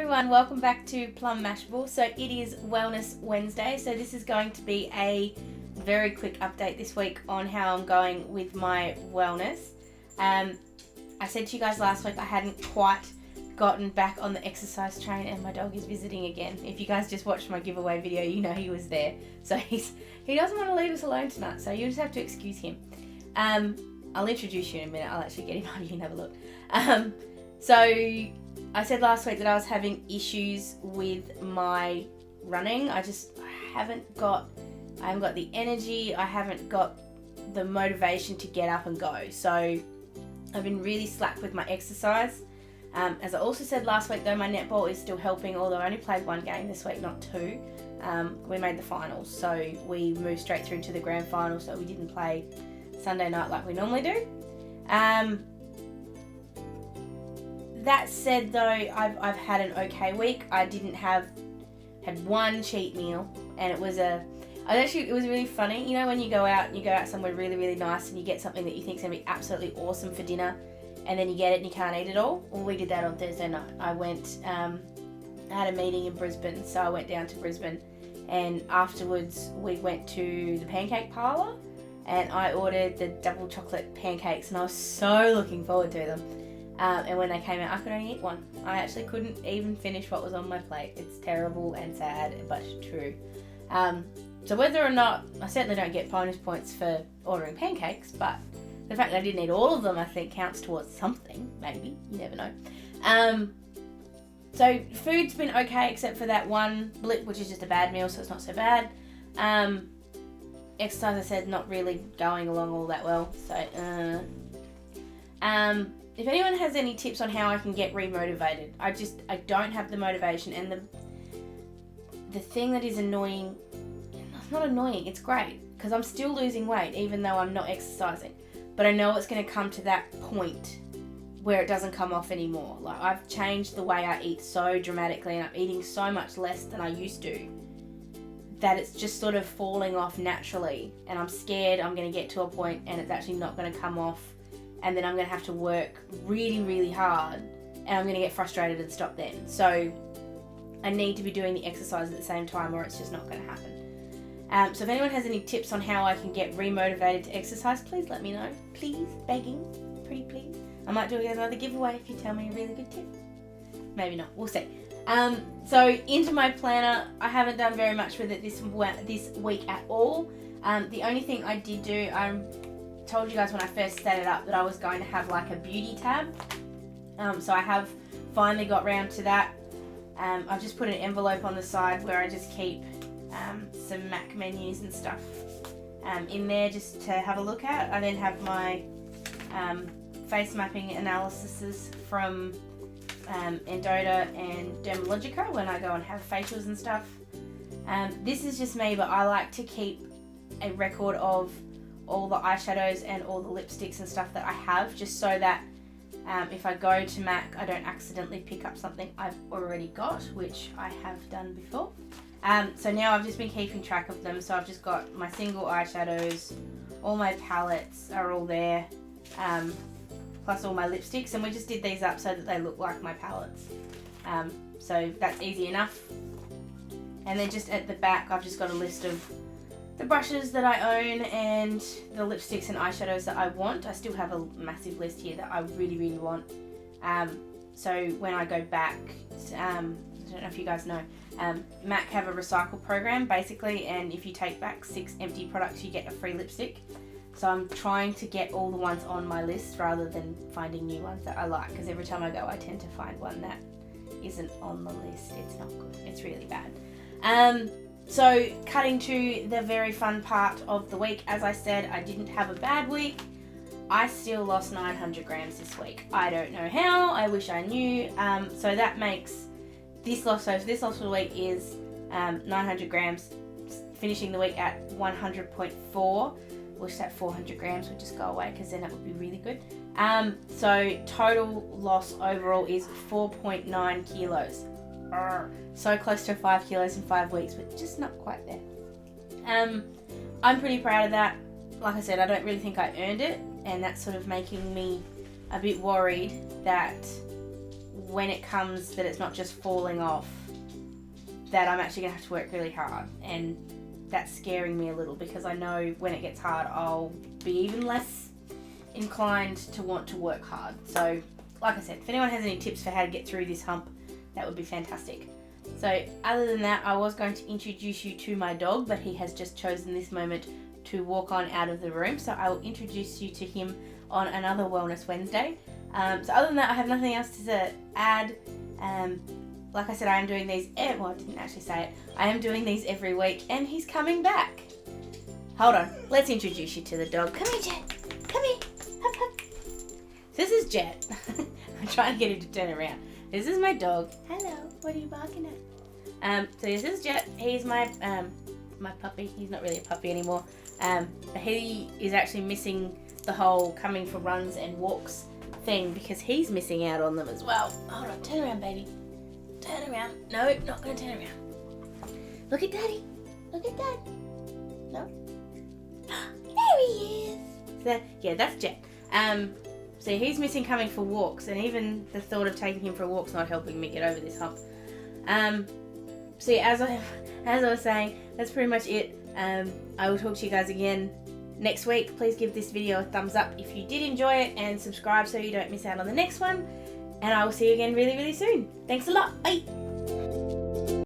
everyone, welcome back to Plum Mashable. So it is Wellness Wednesday, so this is going to be a very quick update this week on how I'm going with my wellness. I said to you guys last week I hadn't quite gotten back on the exercise train and my dog is visiting again. If you guys just watched my giveaway video, you know he was there. So he doesn't want to leave us alone tonight, so you just have to excuse him. I'll introduce you in a minute. I'll actually get him on, you can have a look. So I said last week that I was having issues with my running. I haven't got the energy, I haven't got the motivation to get up and go. So I've been really slack with my exercise. As I also said last week though, my netball is still helping, although I only played one game this week, not two. We made the finals, so we moved straight through to the grand final, so we didn't play Sunday night like we normally do. That said though, I've had an okay week. I had one cheat meal, and it was really funny. You know when you go out somewhere really, really nice and you get something that you think is going to be absolutely awesome for dinner, and then you get it and you can't eat it all? Well, we did that on Thursday night. I had a meeting in Brisbane, so I went down to Brisbane, and afterwards we went to the pancake parlour, and I ordered the double chocolate pancakes, and I was so looking forward to them. And when they came out, I could only eat one. I actually couldn't even finish what was on my plate. It's terrible and sad, but true. So whether or not, I certainly don't get bonus points for ordering pancakes, but the fact that I didn't eat all of them, I think, counts towards something, maybe. You never know. So food's been okay, except for that one blip, which is just a bad meal, so it's not so bad. Exercise, I said, not really going along all that well. So, if anyone has any tips on how I can get remotivated, I don't have the motivation, and the thing that is annoying, it's not annoying, it's great, because I'm still losing weight even though I'm not exercising, but I know it's going to come to that point where it doesn't come off anymore. Like, I've changed the way I eat so dramatically, and I'm eating so much less than I used to, that it's just sort of falling off naturally, and I'm scared I'm going to get to a point and it's actually not going to come off, and then I'm going to have to work really, really hard, and I'm going to get frustrated and stop then. So I need to be doing the exercise at the same time, or it's just not going to happen. So if anyone has any tips on how I can get remotivated to exercise, please let me know. Please, begging, pretty please. I might do another giveaway if you tell me a really good tip. Maybe not, we'll see. So into my planner, I haven't done very much with it this week at all. The only thing I did do, I told you guys when I first set it up that I was going to have like a beauty tab. So I have finally got round to that. I've just put an envelope on the side where I just keep some Mac menus and stuff in there just to have a look at. I then have my face mapping analyses from Endota and Dermalogica when I go and have facials and stuff. This is just me, but I like to keep a record of all the eyeshadows and all the lipsticks and stuff that I have, just so that if I go to MAC, I don't accidentally pick up something I've already got, which I have done before. So now I've just been keeping track of them. So I've just got my single eyeshadows, all my palettes are all there, plus all my lipsticks, and we just did these up so that they look like my palettes. So that's easy enough. And then just at the back, I've just got a list of the brushes that I own and the lipsticks and eyeshadows that I want. I still have a massive list here that I really, really want. So when I go back, I don't know if you guys know, MAC have a recycle program basically, and if you take back 6 empty products, you get a free lipstick. So I'm trying to get all the ones on my list rather than finding new ones that I like, because every time I go I tend to find one that isn't on the list. It's not good. It's really bad. So cutting to the very fun part of the week, as I said, I didn't have a bad week. I still lost 900 grams this week. I don't know how. I wish I knew. So that makes this loss. So this loss of the week is 900 grams, finishing the week at 100.4. Wish that 400 grams would just go away, because then that would be really good. So total loss overall is 4.9 kilos. So close to 5 kilos in 5 weeks, but just not quite there. I'm pretty proud of that. Like I said, I don't really think I earned it, and that's sort of making me a bit worried that when it comes that it's not just falling off, that I'm actually going to have to work really hard. And that's scaring me a little, because I know when it gets hard, I'll be even less inclined to want to work hard. So, like I said, if anyone has any tips for how to get through this hump, that would be fantastic. So, other than that, I was going to introduce you to my dog, but he has just chosen this moment to walk on out of the room. So I will introduce you to him on another Wellness Wednesday. So other than that, I have nothing else to add. Like I said, I am doing these, well, I didn't actually say it. I am doing these every week, and he's coming back. Hold on, let's introduce you to the dog. Come here, Jet. Come here. Hup, hup. This is Jet. I'm trying to get him to turn around. This is my dog. Hello, what are you barking at? So this is Jet. He's my my puppy. He's not really a puppy anymore. He is actually missing the whole coming for runs and walks thing, because he's missing out on them as well. Hold on, turn around, baby. Turn around. No, not gonna turn around. Look at Daddy. Look at Dad. No. There he is. So yeah, that's Jet. So he's missing coming for walks, and even the thought of taking him for a walk's not helping me get over this hump. So yeah, as I was saying, that's pretty much it. I will talk to you guys again next week. Please give this video a thumbs up if you did enjoy it, and subscribe so you don't miss out on the next one. And I will see you again really, really soon. Thanks a lot. Bye.